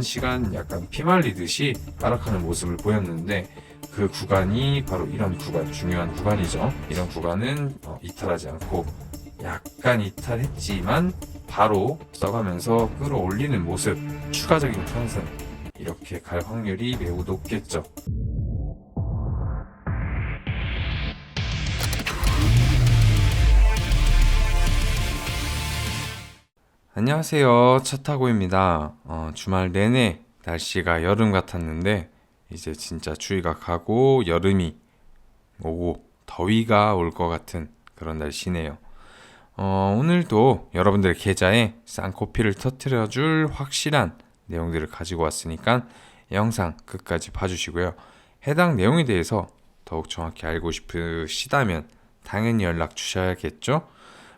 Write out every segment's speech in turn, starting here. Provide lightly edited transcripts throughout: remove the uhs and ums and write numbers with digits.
시간 약간 피말리듯이 하락하는 모습을 보였는데 그 구간이 바로 이런 구간, 중요한 구간이죠. 이런 구간은 이탈하지 않고 약간 이탈했지만 바로 써가면서 끌어올리는 모습, 추가적인 상승, 이렇게 갈 확률이 매우 높겠죠. 안녕하세요, 차타고입니다. 주말 내내 날씨가 여름 같았는데 이제 진짜 추위가 가고 여름이 오고 더위가 올 것 같은 그런 날씨네요. 오늘도 여러분들의 계좌에 쌍코피를 터트려줄 확실한 내용들을 가지고 왔으니까 영상 끝까지 봐주시고요. 해당 내용에 대해서 더욱 정확히 알고 싶으시다면 당연히 연락 주셔야겠죠?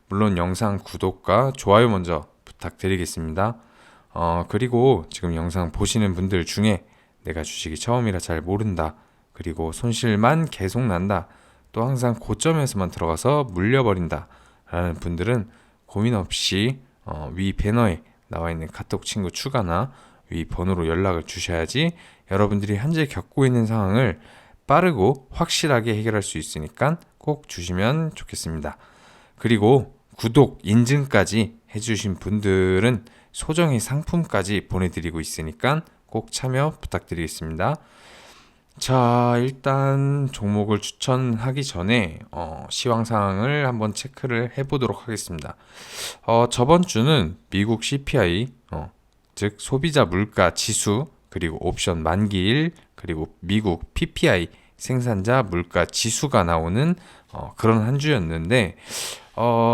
물론 영상 구독과 좋아요 먼저 부탁드리겠습니다. 그리고 지금 영상 보시는 분들 중에 내가 주식이 처음이라 잘 모른다, 그리고 손실만 계속 난다, 또 항상 고점에서만 들어가서 물려버린다 라는 분들은 고민 없이 위 배너에 나와 있는 카톡 친구 추가나 위 번호로 연락을 주셔야지 여러분들이 현재 겪고 있는 상황을 빠르고 확실하게 해결할 수 있으니까 꼭 주시면 좋겠습니다. 그리고 구독, 인증까지 해주신 분들은 소정의 상품까지 보내드리고 있으니까 꼭 참여 부탁드리겠습니다. 자, 일단 종목을 추천하기 전에 시황상을 한번 체크를 해보도록 하겠습니다. 저번 주는 미국 CPI, 즉 소비자 물가 지수, 그리고 옵션 만기일, 그리고 미국 PPI 생산자 물가 지수가 나오는 그런 한 주였는데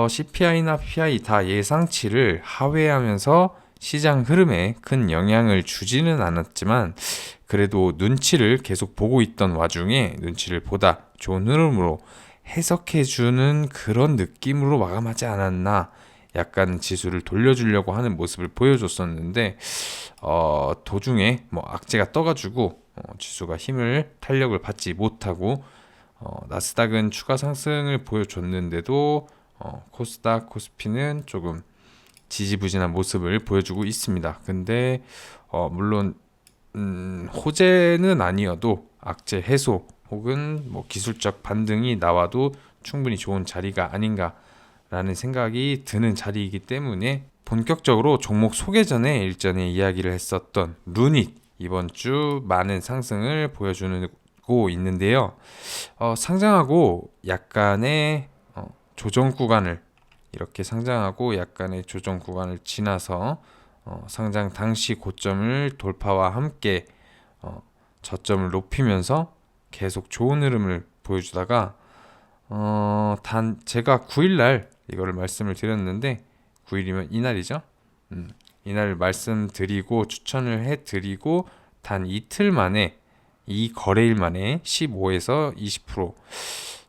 CPI나 PI 다 예상치를 하회하면서 시장 흐름에 큰 영향을 주지는 않았지만 그래도 눈치를 계속 보고 있던 와중에 눈치를 보다 좋은 흐름으로 해석해주는 그런 느낌으로 마감하지 않았나, 약간 지수를 돌려주려고 하는 모습을 보여줬었는데 도중에 악재가 떠가지고 지수가 힘을 탄력을 받지 못하고 나스닥은 추가 상승을 보여줬는데도 코스닥, 코스피는 조금 지지부진한 모습을 보여주고 있습니다. 근데 물론 호재는 아니어도 악재 해소 혹은 기술적 반등이 나와도 충분히 좋은 자리가 아닌가라는 생각이 드는 자리이기 때문에 본격적으로 종목 소개 전에 일전에 이야기를 했었던 루닛, 이번 주 많은 상승을 보여주고 있는데요. 상장하고 약간의 조정 구간을 이렇게 상장하고 약간의 조정 구간을 지나서 상장 당시 고점을 돌파와 함께 저점을 높이면서 계속 좋은 흐름을 보여주다가 단 제가 9일날 이거를 말씀을 드렸는데 9일이면 이날이죠. 이날 말씀드리고 추천을 해드리고 단 이틀 만에, 이 거래일 만에 15에서 20%,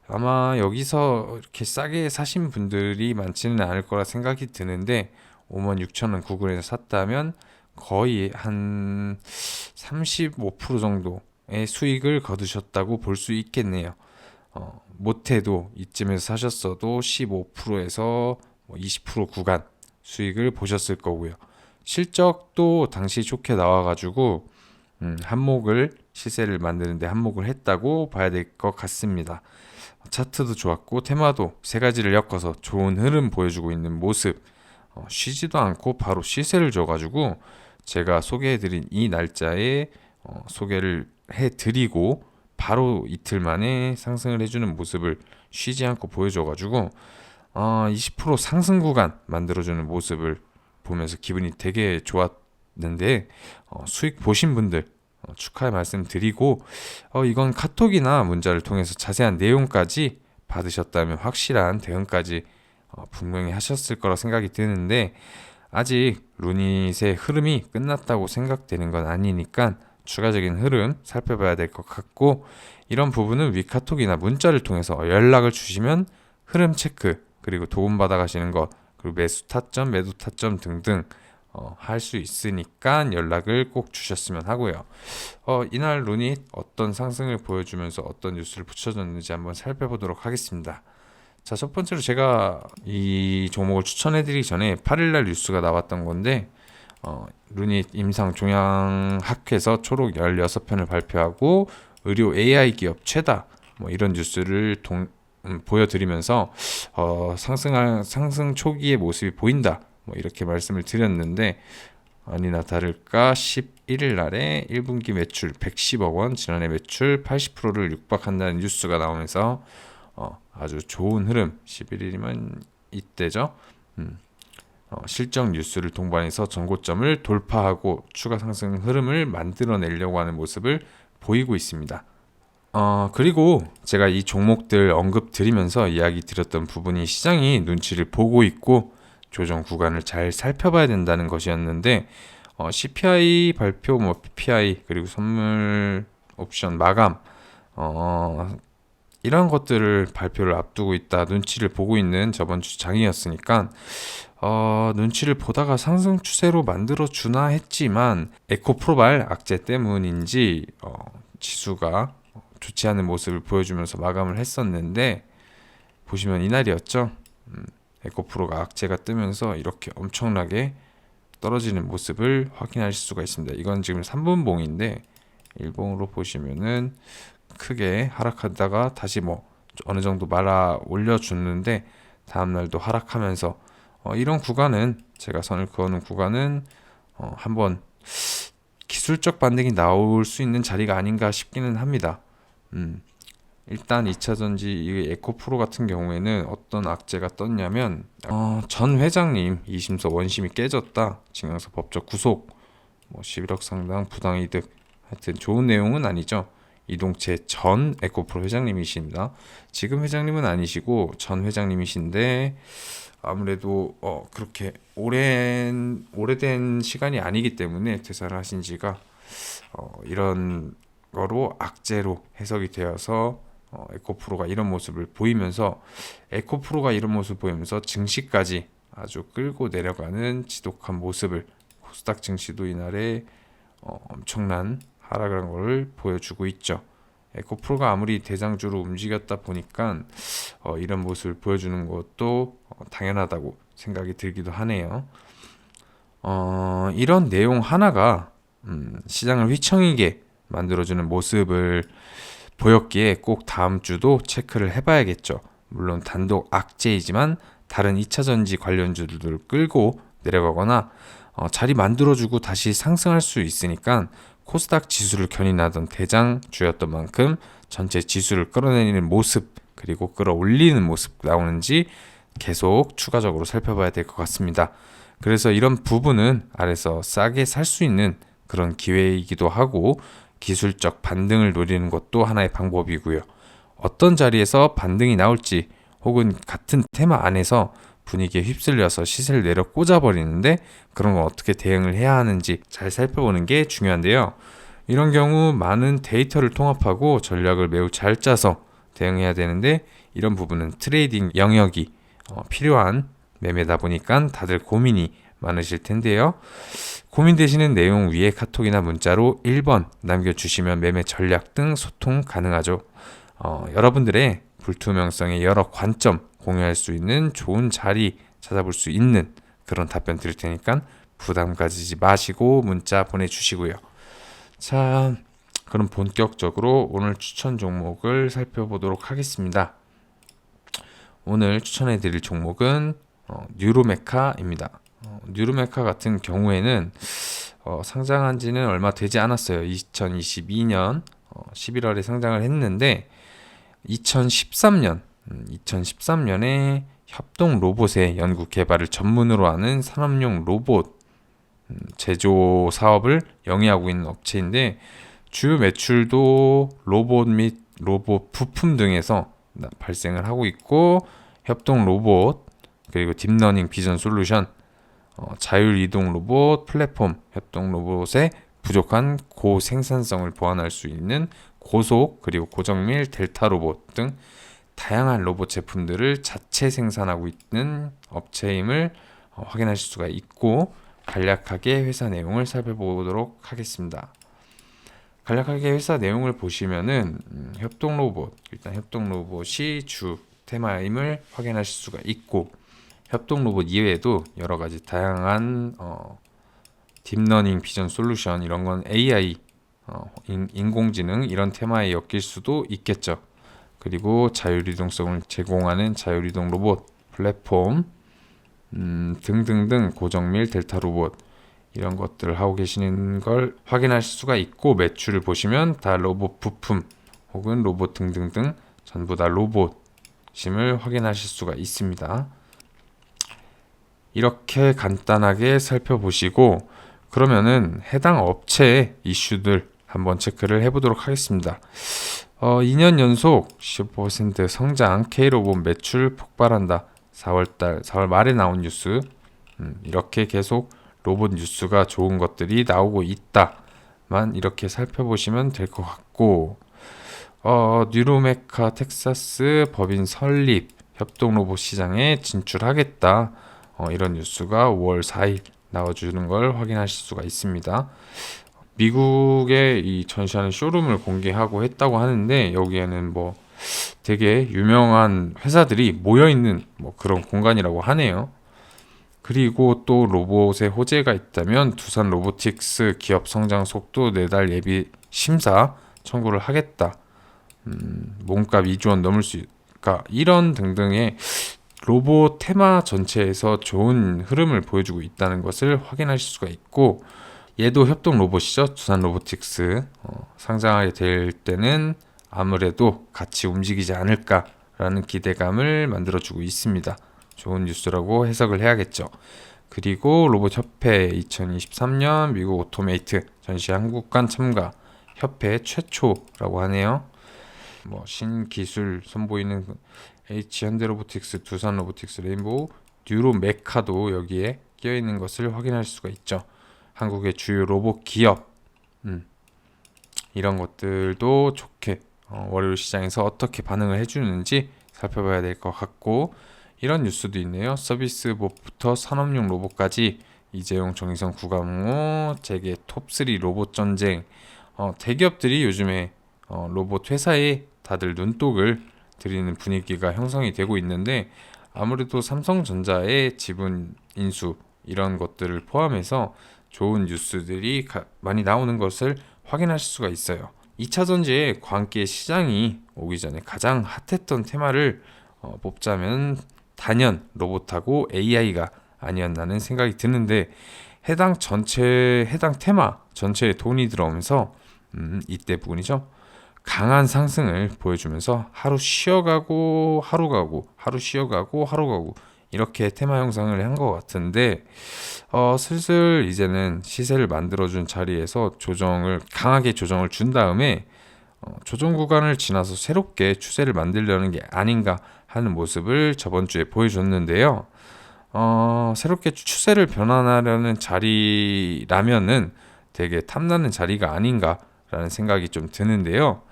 아마 여기서 이렇게 싸게 사신 분들이 많지는 않을 거라 생각이 드는데 56,000원 구글에서 샀다면 거의 한 35% 정도의 수익을 거두셨다고 볼 수 있겠네요. 못해도 이쯤에서 사셨어도 15%에서 20% 구간 수익을 보셨을 거고요. 실적도 당시 좋게 나와가지고 한몫을, 시세를 만드는데 한몫을 했다고 봐야 될 것 같습니다. 차트도 좋았고 테마도 세 가지를 엮어서 좋은 흐름 보여주고 있는 모습, 쉬지도 않고 바로 시세를 줘가지고 제가 소개해드린 이 날짜에 소개를 해드리고 바로 이틀 만에 상승을 해주는 모습을 쉬지 않고 보여줘가지고 20% 상승 구간 만들어주는 모습을 보면서 기분이 되게 좋았는데 수익 보신 분들 축하의 말씀 드리고 이건 카톡이나 문자를 통해서 자세한 내용까지 받으셨다면 확실한 대응까지 분명히 하셨을 거라 생각이 드는데 아직 루닛의 흐름이 끝났다고 생각되는 건 아니니까 추가적인 흐름 살펴봐야 될 것 같고, 이런 부분은 위 카톡이나 문자를 통해서 연락을 주시면 흐름 체크, 그리고 도움 받아 가시는 것, 그리고 매수 타점, 매도 타점 등등 할 수 있으니까 연락을 꼭 주셨으면 하고요. 이날 루닛 어떤 상승을 보여주면서 어떤 뉴스를 붙여줬는지 한번 살펴보도록 하겠습니다. 자, 첫 번째로 제가 이 종목을 추천해드리기 전에 8일날 뉴스가 나왔던 건데 루닛 임상 종양학회에서 초록 16편을 발표하고 의료 AI 기업 최다 뭐 이런 뉴스를 보여드리면서 상승 초기의 모습이 보인다. 뭐 이렇게 말씀을 드렸는데 아니나 다를까 11일 날에 1분기 매출 110억 원, 지난해 매출 80%를 육박한다는 뉴스가 나오면서 아주 좋은 흐름, 11일이면 이때죠. 실적 뉴스를 동반해서 전고점을 돌파하고 추가 상승 흐름을 만들어내려고 하는 모습을 보이고 있습니다. 그리고 제가 이 종목들 언급 드리면서 이야기 드렸던 부분이 시장이 눈치를 보고 있고 조정 구간을 잘 살펴봐야 된다는 것이었는데 CPI 발표, 뭐 PPI 그리고 선물 옵션 마감 이런 것들을 발표를 앞두고 있다 눈치를 보고 있는 저번 주 장이었으니까 눈치를 보다가 상승 추세로 만들어 주나 했지만 에코프로발 악재 때문인지 지수가 좋지 않은 모습을 보여주면서 마감을 했었는데 보시면 이날이었죠. 에코프로가 악재가 뜨면서 이렇게 엄청나게 떨어지는 모습을 확인하실 수가 있습니다. 이건 지금 3분봉인데 1봉으로 보시면은 크게 하락하다가 다시 뭐 어느 정도 말아 올려줬는데 다음날도 하락하면서 이런 구간은 제가 선을 그어놓은 구간은 한번 기술적 반등이 나올 수 있는 자리가 아닌가 싶기는 합니다. 일단 2차전지 이 에코프로 같은 경우에는 어떤 악재가 떴냐면 전 회장님 2심서 원심이 깨졌다, 징역서 법적 구속, 뭐 11억 상당 부당이득, 하여튼 좋은 내용은 아니죠. 이동채 전 에코프로 회장님이십니다. 지금 회장님은 아니시고 전 회장님이신데 아무래도 그렇게 오래된 시간이 아니기 때문에 퇴사를 하신 지가 이런 거로 악재로 해석이 되어서 에코프로가 이런 모습을 보이면서 증시까지 아주 끌고 내려가는 지독한 모습을 코스닥 증시도 이날에 엄청난 하락을 한 것을 보여주고 있죠. 에코프로가 아무리 대장주로 움직였다 보니까 이런 모습을 보여주는 것도 당연하다고 생각이 들기도 하네요. 이런 내용 하나가 시장을 휘청이게 만들어주는 모습을 보였기에 꼭 다음 주도 체크를 해봐야겠죠. 물론 단독 악재이지만 다른 2차전지 관련주들을 끌고 내려가거나 자리 만들어주고 다시 상승할 수 있으니까 코스닥 지수를 견인하던 대장주였던 만큼 전체 지수를 끌어내리는 모습 그리고 끌어올리는 모습 나오는지 계속 추가적으로 살펴봐야 될 것 같습니다. 그래서 이런 부분은 아래서 싸게 살 수 있는 그런 기회이기도 하고 기술적 반등을 노리는 것도 하나의 방법이고요. 어떤 자리에서 반등이 나올지 혹은 같은 테마 안에서 분위기에 휩쓸려서 시세를 내려 꽂아버리는데 그런 건 어떻게 대응을 해야 하는지 잘 살펴보는 게 중요한데요. 이런 경우 많은 데이터를 통합하고 전략을 매우 잘 짜서 대응해야 되는데 이런 부분은 트레이딩 영역이 필요한 매매다 보니까 다들 고민이 많으실 텐데요. 고민되시는 내용 위에 카톡이나 문자로 1번 남겨주시면 매매 전략 등 소통 가능하죠. 여러분들의 불투명성의 여러 관점 공유할 수 있는 좋은 자리 찾아볼 수 있는 그런 답변 드릴 테니까 부담 가지지 마시고 문자 보내주시고요. 자, 그럼 본격적으로 오늘 추천 종목을 살펴보도록 하겠습니다. 오늘 추천해 드릴 종목은 뉴로메카입니다. 뉴로메카 같은 경우에는 상장한 지는 얼마 되지 않았어요. 2022년 11월에 상장을 했는데 2013년에 협동 로봇의 연구 개발을 전문으로 하는 산업용 로봇 제조 사업을 영위하고 있는 업체인데 주요 매출도 로봇 및 로봇 부품 등에서 발생을 하고 있고 협동 로봇 그리고 딥러닝 비전 솔루션 자율 이동 로봇 플랫폼 협동 로봇의 부족한 고생산성을 보완할 수 있는 고속 그리고 고정밀 델타 로봇 등 다양한 로봇 제품들을 자체 생산하고 있는 업체임을 확인하실 수가 있고 간략하게 회사 내용을 살펴보도록 하겠습니다. 간략하게 회사 내용을 보시면은 협동 로봇 일단 협동 로봇이 주 테마임을 확인하실 수가 있고 협동 로봇 이외에도 여러 가지 다양한 딥러닝 비전 솔루션 이런 건 AI, 인공지능 이런 테마에 엮일 수도 있겠죠. 그리고 자율이동성을 제공하는 자율이동 로봇 플랫폼, 등등등 고정밀 델타 로봇 이런 것들을 하고 계시는 걸 확인하실 수가 있고, 매출을 보시면 다 로봇 부품 혹은 로봇 등등등 전부 다 로봇임을 확인하실 수가 있습니다. 이렇게 간단하게 살펴보시고 그러면은 해당 업체의 이슈들 한번 체크를 해보도록 하겠습니다. 2년 연속 15% 성장, K로봇 매출 폭발한다. 4월 말에 나온 뉴스, 이렇게 계속 로봇 뉴스가 좋은 것들이 나오고 있다만 이렇게 살펴보시면 될 것 같고, 뉴로메카 텍사스 법인 설립, 협동 로봇 시장에 진출하겠다. 이런 뉴스가 5월 4일 나와주는 걸 확인하실 수가 있습니다. 미국에 이 전시하는 쇼룸을 공개하고 했다고 하는데, 여기에는 뭐 되게 유명한 회사들이 모여있는 뭐 그런 공간이라고 하네요. 그리고 또 로봇에 호재가 있다면 두산 로보틱스 기업 성장 속도 내달 예비 심사 청구를 하겠다. 몸값 2조 원 넘을 수 있을까? 이런 등등의 로봇 테마 전체에서 좋은 흐름을 보여주고 있다는 것을 확인하실 수가 있고, 얘도 협동 로봇이죠. 두산 로보틱스 상장하게 될 때는 아무래도 같이 움직이지 않을까라는 기대감을 만들어주고 있습니다. 좋은 뉴스라고 해석을 해야겠죠. 그리고 로봇협회 2023년 미국 오토메이트 전시 한국관 참가, 협회 최초라고 하네요. 뭐 신기술 선보이는 H 현대로보틱스, 두산 로보틱스, 레인보우, 뉴로메카도 여기에 끼어 있는 것을 확인할 수가 있죠. 한국의 주요 로봇 기업, 이런 것들도 좋게 월요일 시장에서 어떻게 반응을 해주는지 살펴봐야 될 것 같고, 이런 뉴스도 있네요. 서비스봇부터 산업용 로봇까지 이재용, 정의성, 구강호 재계 톱3 로봇 전쟁. 대기업들이 요즘에 로봇 회사에 다들 눈독을 들이는 분위기가 형성이 되고 있는데, 아무래도 삼성전자의 지분 인수 이런 것들을 포함해서 좋은 뉴스들이 많이 나오는 것을 확인하실 수가 있어요. 2차 전지의 광기의 시장이 오기 전에 가장 핫했던 테마를 뽑자면 단연 로봇하고 AI가 아니었나는 생각이 드는데, 해당 테마 전체에 돈이 들어오면서 이때 부분이죠. 강한 상승을 보여주면서 하루 쉬어가고 하루 가고, 하루 쉬어가고 하루 가고, 이렇게 테마 형성을 한 것 같은데, 슬슬 이제는 시세를 만들어준 자리에서 강하게 조정을 준 다음에 조정 구간을 지나서 새롭게 추세를 만들려는 게 아닌가 하는 모습을 저번 주에 보여줬는데요. 새롭게 추세를 변환하려는 자리라면은 되게 탐나는 자리가 아닌가라는 생각이 좀 드는데요.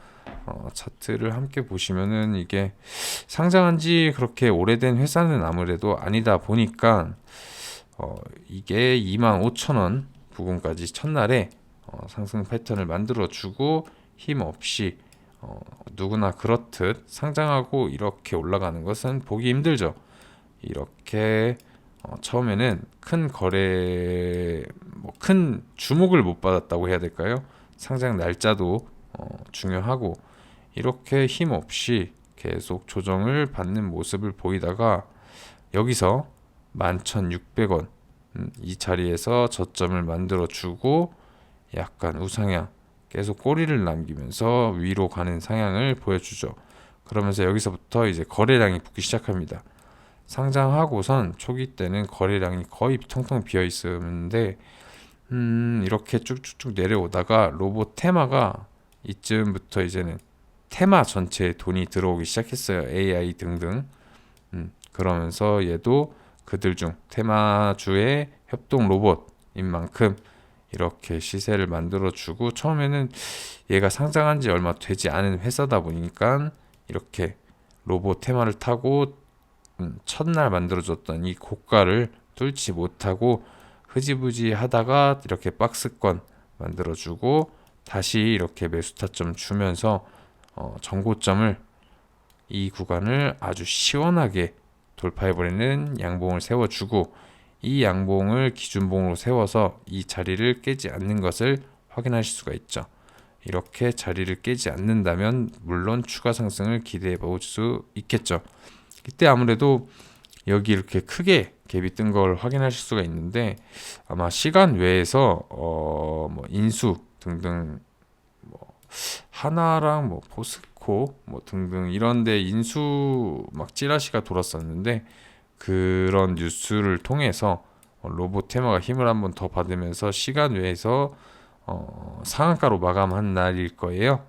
차트를 함께 보시면은 이게 상장한 지 그렇게 오래된 회사는 아무래도 아니다 보니까 이게 25,000원 부근까지 첫날에 상승 패턴을 만들어주고 힘없이 누구나 그렇듯 상장하고 이렇게 올라가는 것은 보기 힘들죠. 이렇게 처음에는 큰 주목을 못 받았다고 해야 될까요? 상장 날짜도 중요하고, 이렇게 힘없이 계속 조정을 받는 모습을 보이다가 여기서 11,600원 이 자리에서 저점을 만들어주고 약간 우상향, 계속 꼬리를 남기면서 위로 가는 상향을 보여주죠. 그러면서 여기서부터 이제 거래량이 붙기 시작합니다. 상장하고선 초기 때는 거래량이 거의 텅텅 비어 있었는데, 이렇게 쭉쭉쭉 내려오다가 로봇 테마가 이쯤부터 이제는 테마 전체에 돈이 들어오기 시작했어요. AI 등등. 그러면서 얘도 그들 중 테마주의 협동 로봇인 만큼 이렇게 시세를 만들어주고, 처음에는 얘가 상장한 지 얼마 되지 않은 회사다 보니까 이렇게 로봇 테마를 타고 첫날 만들어줬던 이 고가를 뚫지 못하고 흐지부지 하다가 이렇게 박스권 만들어주고 다시 이렇게 매수 타점 주면서 정고점을, 이 구간을 아주 시원하게 돌파해버리는 양봉을 세워주고, 이 양봉을 기준봉으로 세워서 이 자리를 깨지 않는 것을 확인하실 수가 있죠. 이렇게 자리를 깨지 않는다면 물론 추가 상승을 기대해 볼 수 있겠죠. 이때 아무래도 여기 이렇게 크게 갭이 뜬 걸 확인하실 수가 있는데, 아마 시간 외에서 뭐 인수 등등, 뭐 하나랑 뭐 포스코 뭐 등등 이런데 인수 막 찌라시가 돌았었는데, 그런 뉴스를 통해서 로봇 테마가 힘을 한번 더 받으면서 시간 외에서 상한가로 마감한 날일 거예요.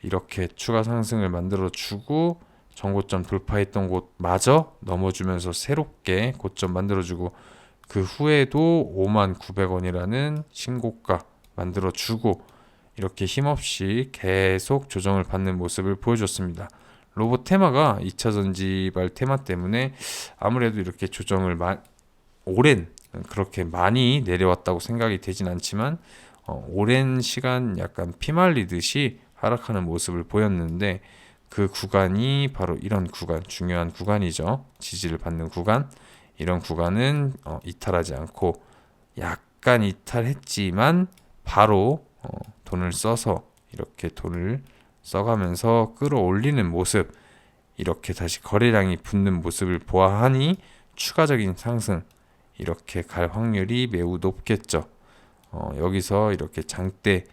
이렇게 추가 상승을 만들어 주고 전고점 돌파했던 곳마저 넘어주면서 새롭게 고점 만들어주고, 그 후에도 59,900원이라는 신고가 만들어주고, 이렇게 힘없이 계속 조정을 받는 모습을 보여줬습니다. 로봇 테마가 2차 전지발 테마 때문에 아무래도 이렇게 조정을 오랜 그렇게 많이 내려왔다고 생각이 되진 않지만, 오랜 시간 약간 피말리듯이 하락하는 모습을 보였는데, 그 구간이 바로 이런 구간, 중요한 구간이죠. 지지를 받는 구간. 이런 구간은 이탈하지 않고 약간 이탈했지만 바로 돈을 써서 이렇게 돈을 써가면서 끌어올리는 모습, 이렇게 다시 거래량이 붙는 모습을 보아하니 추가적인 상승 이렇게 갈 확률이 매우 높겠죠. 여기서 이렇게 장대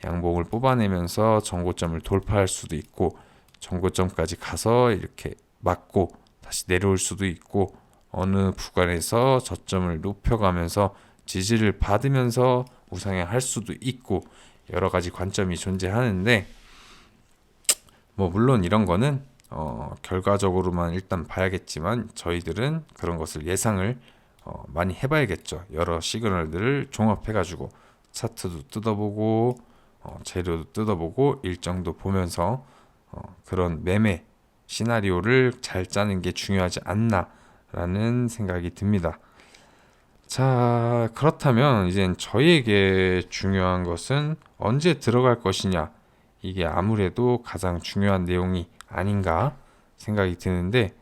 양봉을 뽑아내면서 정고점을 돌파할 수도 있고, 정고점까지 가서 이렇게 맞고 다시 내려올 수도 있고, 어느 구간에서 저점을 높여가면서 지지를 받으면서 우상향할 수도 있고, 여러 가지 관점이 존재하는데, 뭐 물론 이런 거는 결과적으로만 일단 봐야겠지만, 저희들은 그런 것을 예상을 많이 해봐야겠죠. 여러 시그널들을 종합해가지고 차트도 뜯어보고 재료도 뜯어보고 일정도 보면서 그런 매매 시나리오를 잘 짜는 게 중요하지 않나라는 생각이 듭니다. 자, 그렇다면 이제 저희에게 중요한 것은 언제 들어갈 것이냐, 이게 아무래도 가장 중요한 내용이 아닌가 생각이 드는데,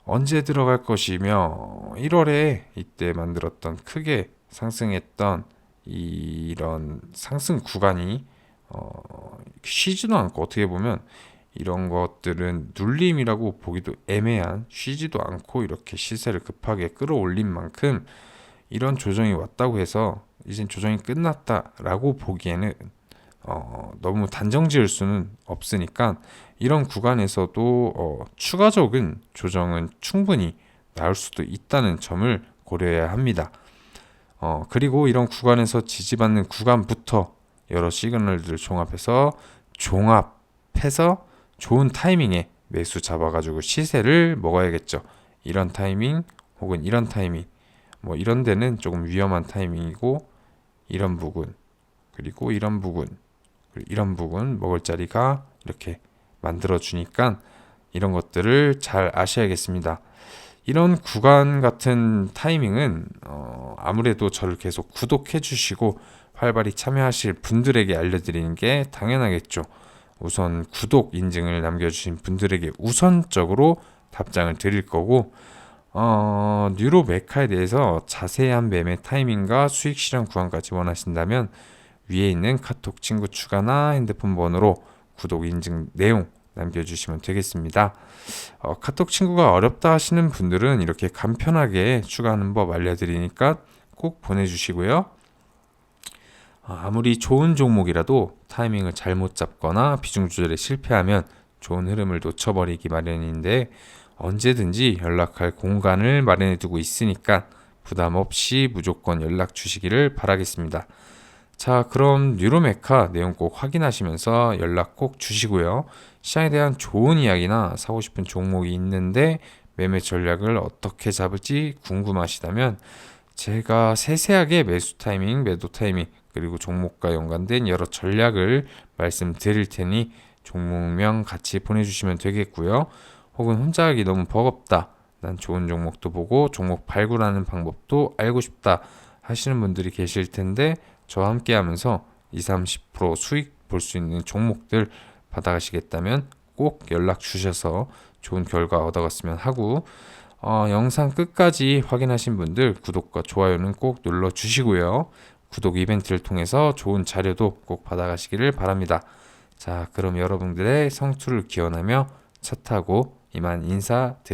언제 들어갈 것이며 1월에 이때 만들었던 크게 상승했던 이런 상승 구간이 쉬지도 않고, 어떻게 보면 이런 것들은 눌림이라고 보기도 애매한, 쉬지도 않고 이렇게 시세를 급하게 끌어올린 만큼 이런 조정이 왔다고 해서 이젠 조정이 끝났다라고 보기에는 너무 단정 지을 수는 없으니까, 이런 구간에서도 추가적인 조정은 충분히 나올 수도 있다는 점을 고려해야 합니다. 그리고 이런 구간에서 지지받는 구간부터 여러 시그널들을 종합해서 좋은 타이밍에 매수 잡아가지고 시세를 먹어야겠죠. 이런 타이밍 혹은 이런 타이밍, 뭐 이런 데는 조금 위험한 타이밍이고, 이런 부분 그리고 이런 부분 그리고 이런 부분 먹을 자리가 이렇게 만들어 주니까 이런 것들을 잘 아셔야겠습니다. 이런 구간 같은 타이밍은 아무래도 저를 계속 구독해 주시고 활발히 참여하실 분들에게 알려드리는 게 당연하겠죠. 우선 구독 인증을 남겨주신 분들에게 우선적으로 답장을 드릴 거고, 뉴로 메카에 대해서 자세한 매매 타이밍과 수익 실현 구간까지 원하신다면 위에 있는 카톡 친구 추가나 핸드폰 번호로 구독 인증 내용 남겨주시면 되겠습니다. 카톡 친구가 어렵다 하시는 분들은 이렇게 간편하게 추가하는 법 알려드리니까 꼭 보내주시고요. 아무리 좋은 종목이라도 타이밍을 잘못 잡거나 비중 조절에 실패하면 좋은 흐름을 놓쳐버리기 마련인데, 언제든지 연락할 공간을 마련해 두고 있으니까 부담 없이 무조건 연락 주시기를 바라겠습니다. 자, 그럼 뉴로메카 내용 꼭 확인하시면서 연락 꼭 주시고요. 시장에 대한 좋은 이야기나 사고 싶은 종목이 있는데 매매 전략을 어떻게 잡을지 궁금하시다면 제가 세세하게 매수 타이밍, 매도 타이밍, 그리고 종목과 연관된 여러 전략을 말씀드릴 테니 종목명 같이 보내주시면 되겠고요. 혹은 혼자 하기 너무 버겁다, 난 좋은 종목도 보고 종목 발굴하는 방법도 알고 싶다 하시는 분들이 계실 텐데, 저와 함께 하면서 20-30% 수익 볼 수 있는 종목들 받아가시겠다면 꼭 연락 주셔서 좋은 결과 얻어갔으면 하고, 영상 끝까지 확인하신 분들 구독과 좋아요는 꼭 눌러주시고요. 구독 이벤트를 통해서 좋은 자료도 꼭 받아가시기를 바랍니다. 자, 그럼 여러분들의 성투를 기원하며 차 타고 이만 인사드리겠습니다.